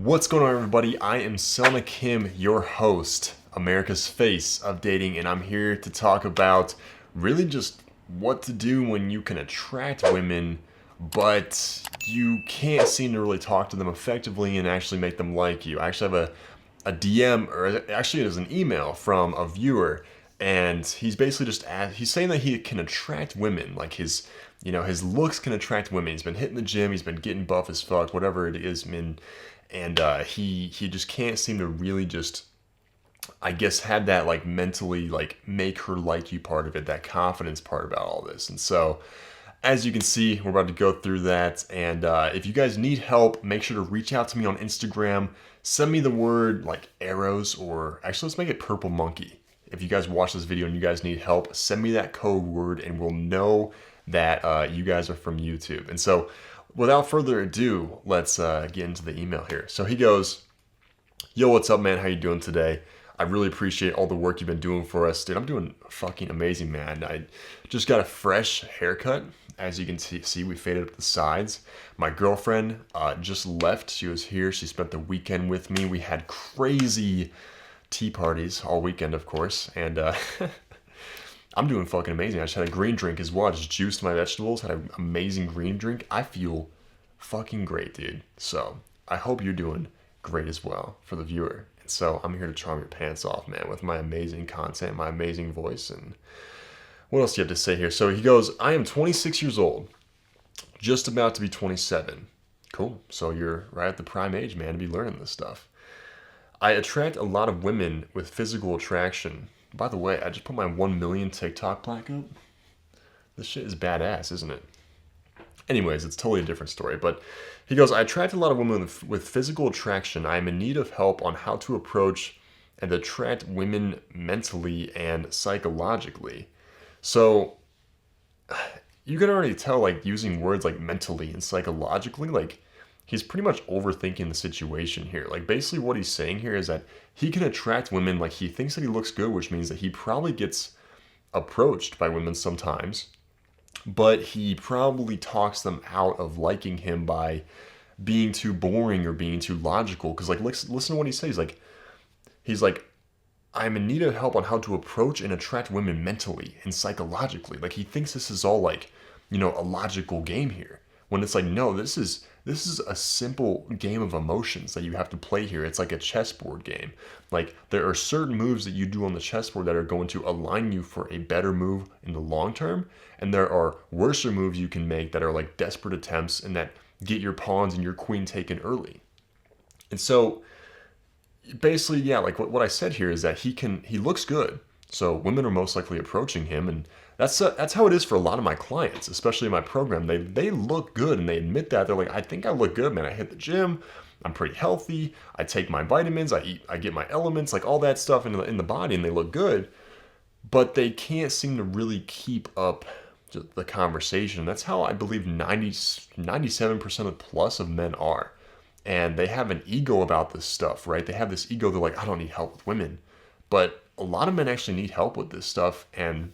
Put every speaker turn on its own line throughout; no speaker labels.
What's going on, everybody? I am Selma Kim, your host, America's face of dating, and I'm here to talk about really just what to do when you can attract women, but you can't seem to really talk to them effectively and actually make them like you. I actually have a DM, or actually it is an email from a viewer, and he's basically he's saying that he can attract women, like his looks can attract women. He's been hitting the gym, he's been getting buff as fuck, whatever it is, man. And he just can't seem to really just, I guess, have that like mentally like make her like you part of it, that confidence part about all this. And so, as you can see, we're about to go through that. And if you guys need help, make sure to reach out to me on Instagram. Send me the word like arrows, or actually let's make it purple monkey. If you guys watch this video and you guys need help, send me that code word and we'll know that you guys are from YouTube. And so, without further ado, let's get into the email here. So he goes, "Yo, what's up, man? How you doing today? I really appreciate all the work you've been doing for us. Dude, I'm doing fucking amazing, man. I just got a fresh haircut. As you can see, we faded up the sides. My girlfriend just left. She was here. She spent the weekend with me. We had crazy tea parties all weekend, of course. And I'm doing fucking amazing. I just had a green drink as well. I just juiced my vegetables, had an amazing green drink. I feel fucking great, dude. So I hope you're doing great as well for the viewer. And so I'm here to charm your pants off, man, with my amazing content, my amazing voice. And what else do you have to say here? So he goes, I am 26 years old, just about to be 27. Cool. So you're right at the prime age, man, to be learning this stuff. I attract a lot of women with physical attraction. By the way, I just put my 1 million TikTok plaque up. This shit is badass, isn't it? Anyways, it's totally a different story. But he goes, I attract a lot of women with physical attraction. I am in need of help on how to approach and attract women mentally and psychologically. So you can already tell, like, using words like mentally and psychologically, like, he's pretty much overthinking the situation here. Like, basically what he's saying here is that he can attract women, like, he thinks that he looks good, which means that he probably gets approached by women sometimes, but he probably talks them out of liking him by being too boring or being too logical. Because, like, listen to what he says. He's like, I'm in need of help on how to approach and attract women mentally and psychologically. Like, he thinks this is all, like, a logical game here. When it's like, no, this is a simple game of emotions that you have to play here. It's like a chessboard game. Like, there are certain moves that you do on the chessboard that are going to align you for a better move in the long term. And there are worser moves you can make that are like desperate attempts and that get your pawns and your queen taken early. And so basically, yeah, like what I said here is that he looks good. So women are most likely approaching him, and that's how it is for a lot of my clients, especially in my program. They look good and they admit that. They're like, I think I look good, man. I hit the gym. I'm pretty healthy. I take my vitamins. I get my elements, like all that stuff in the body, and they look good. But they can't seem to really keep up the conversation. That's how I believe 97% plus of men are. And they have an ego about this stuff, right? They have this ego. They're like, I don't need help with women. But a lot of men actually need help with this stuff. And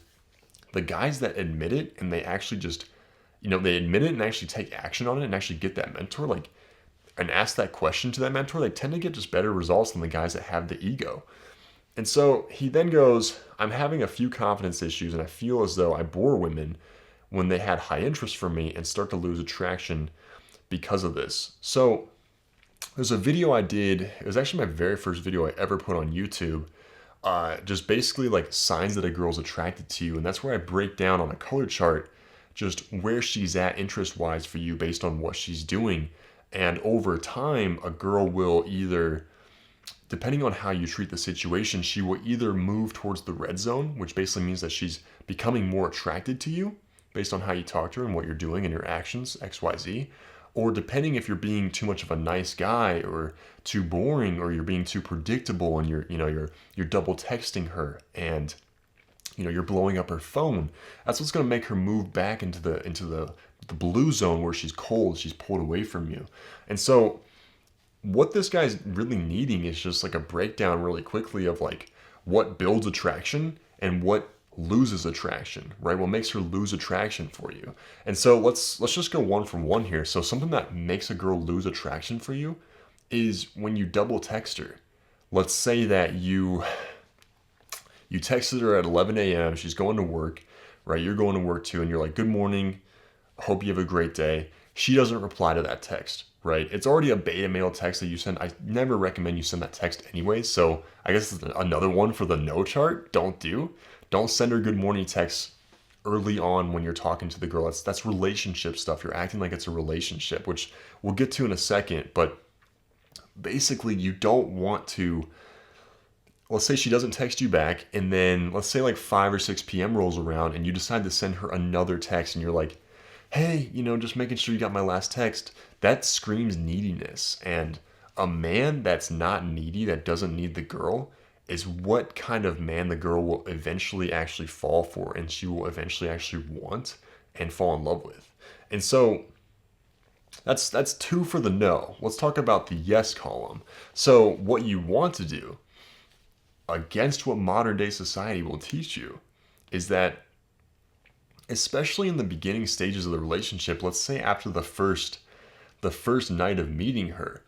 the guys that admit it and they actually just, they admit it and actually take action on it and actually get that mentor, like, and ask that question to that mentor, they tend to get just better results than the guys that have the ego. And so he then goes, I'm having a few confidence issues and I feel as though I bore women when they had high interest for me and start to lose attraction because of this. So there's a video I did. It was actually my very first video I ever put on YouTube. Just basically like signs that a girl's attracted to you. And that's where I break down on a color chart just where she's at interest-wise for you based on what she's doing. And over time, a girl will either, depending on how you treat the situation, she will either move towards the red zone, which basically means that she's becoming more attracted to you based on how you talk to her and what you're doing and your actions, XYZ. Or depending if you're being too much of a nice guy or too boring or you're being too predictable and you're double texting her and you're blowing up her phone. That's what's going to make her move back into the blue zone where she's cold, she's pulled away from you. And so what this guy's really needing is just like a breakdown really quickly of like what builds attraction and what loses attraction, right? What makes her lose attraction for you. And so let's just go one from one here. So something that makes a girl lose attraction for you is when you double text her. Let's say that you texted her at 11 a.m. She's going to work, right? You're going to work too, and you're like, good morning, hope you have a great day. She doesn't reply to that text, right? It's already a beta mail text that you send. I never recommend you send that text anyway. So I guess it's another one for the no chart. Don't send her good morning text early on when you're talking to the girl. That's relationship stuff. You're acting like it's a relationship, which we'll get to in a second. But basically, you don't want to. Let's say she doesn't text you back, and then let's say like 5 or 6 p.m. rolls around, and you decide to send her another text, and you're like, hey, just making sure you got my last text. That screams neediness. And a man that's not needy, that doesn't need the girl, is what kind of man the girl will eventually actually fall for, and she will eventually actually want and fall in love with. And so that's 2 for the no. Let's talk about the yes column. So what you want to do, against what modern day society will teach you, is that especially in the beginning stages of the relationship, let's say after the first night of meeting her,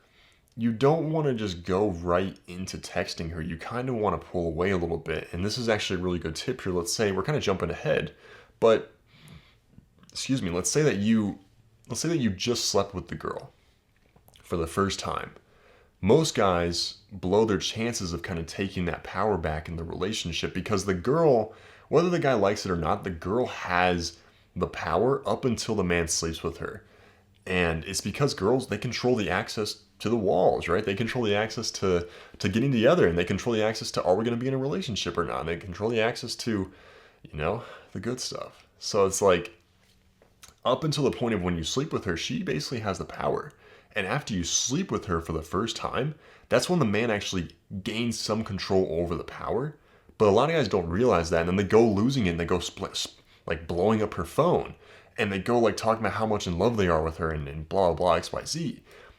you don't want to just go right into texting her. You kind of want to pull away a little bit. And this is actually a really good tip here. Let's say we're kind of jumping ahead, but let's say that you just slept with the girl for the first time. Most guys blow their chances of kind of taking that power back in the relationship because the girl, whether the guy likes it or not, the girl has the power up until the man sleeps with her. And it's because girls, they control the access to the walls, right? They control the access to getting together, and they control the access to, are we going to be in a relationship or not? And they control the access to, the good stuff. So it's like, up until the point of when you sleep with her, she basically has the power. And after you sleep with her for the first time, that's when the man actually gains some control over the power. But a lot of guys don't realize that, and then they go losing it, and they go like blowing up her phone, and they go like talking about how much in love they are with her, and blah, blah, XYZ.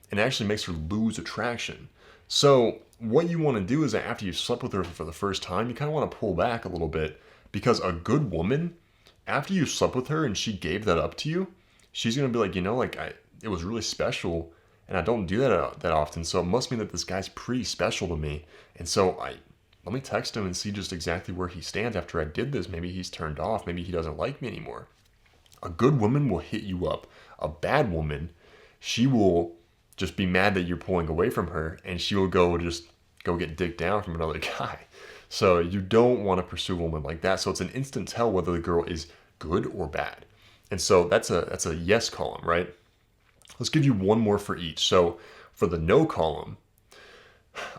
And it actually makes her lose attraction. So what you want to do is that after you slept with her for the first time, you kind of want to pull back a little bit, because a good woman, after you slept with her and she gave that up to you, she's going to be like, it was really special, and I don't do that often, so it must mean that this guy's pretty special to me. And so let me text him and see just exactly where he stands after I did this. Maybe he's turned off. Maybe he doesn't like me anymore. A good woman will hit you up. A bad woman, she will just be mad that you're pulling away from her, and she will go get dicked down from another guy. So you don't want to pursue a woman like that. So it's an instant tell whether the girl is good or bad. And so that's a yes column, right? Let's give you one more for each. So for the no column,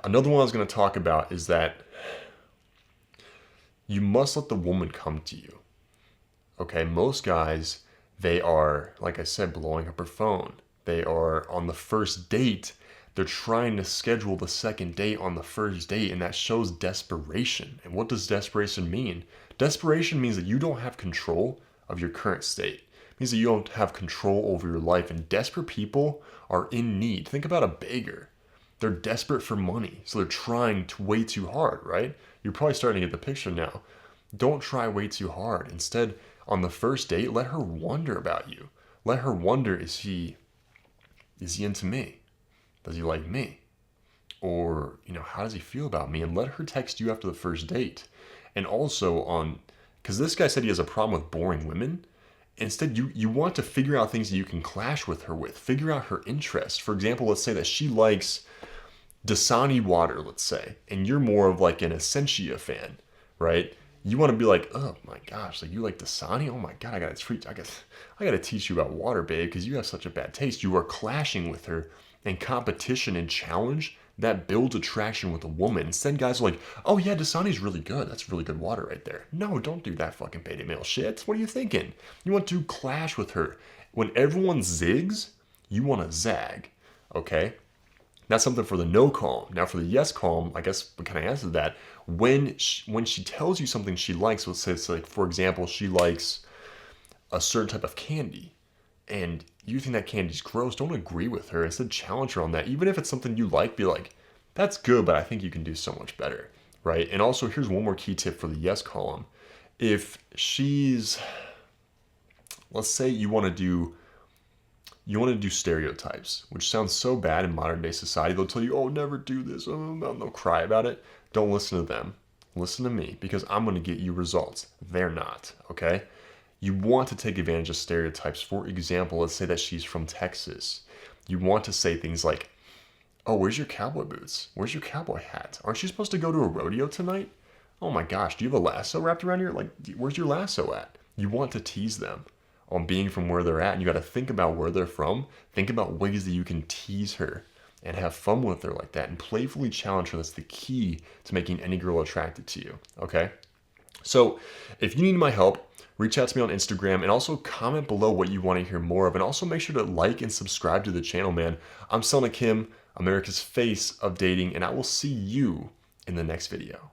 another one I was going to talk about is that you must let the woman come to you. Okay, most guys, they are, like I said, blowing up her phone. They are on the first date. They're trying to schedule the second date on the first date, and that shows desperation. And what does desperation mean? Desperation means that you don't have control of your current state. It means that you don't have control over your life, and desperate people are in need. Think about a beggar. They're desperate for money, so they're trying way too hard, right? You're probably starting to get the picture now. Don't try way too hard. Instead, on the first date, let her wonder about you. Let her wonder, is he into me? Does he like me? Or, how does he feel about me? And let her text you after the first date. And also because this guy said he has a problem with boring women. Instead, you want to figure out things that you can clash with her with. Figure out her interests. For example, let's say that she likes Dasani water, let's say, and you're more of like an Essentia fan, right? You want to be like, oh my gosh, like you like Dasani? Oh my God, I gotta teach you about water, babe, because you have such a bad taste. You are clashing with her, and competition and challenge, that builds attraction with a woman. Instead, guys are like, oh yeah, Dasani's really good. That's really good water right there. No, don't do that fucking beta male shit. What are you thinking? You want to clash with her. When everyone zigs, you want to zag, okay? That's something for the no column. Now for the yes column, I guess we kind of answered that. When she tells you something she likes, let's say it's like, for example, she likes a certain type of candy, and you think that candy's gross, don't agree with her. Instead, challenge her on that. Even if it's something you like, be like, that's good, but I think you can do so much better, right? And also, here's one more key tip for the yes column. If she's, let's say you want to do you want to do stereotypes, which sounds so bad in modern day society. They'll tell you, oh, never do this. Oh, they'll cry about it. Don't listen to them. Listen to me, because I'm going to get you results. They're not, okay? You want to take advantage of stereotypes. For example, let's say that she's from Texas. You want to say things like, oh, where's your cowboy boots? Where's your cowboy hat? Aren't you supposed to go to a rodeo tonight? Oh my gosh, do you have a lasso wrapped around your, like, where's your lasso at? You want to tease them on being from where they're at, and you got to think about where they're from. Think about ways that you can tease her and have fun with her like that and playfully challenge her. That's the key to making any girl attracted to you, okay? So if you need my help, reach out to me on Instagram and also comment below what you want to hear more of. And also make sure to like and subscribe to the channel, man. I'm Selma Kim, America's face of dating, and I will see you in the next video.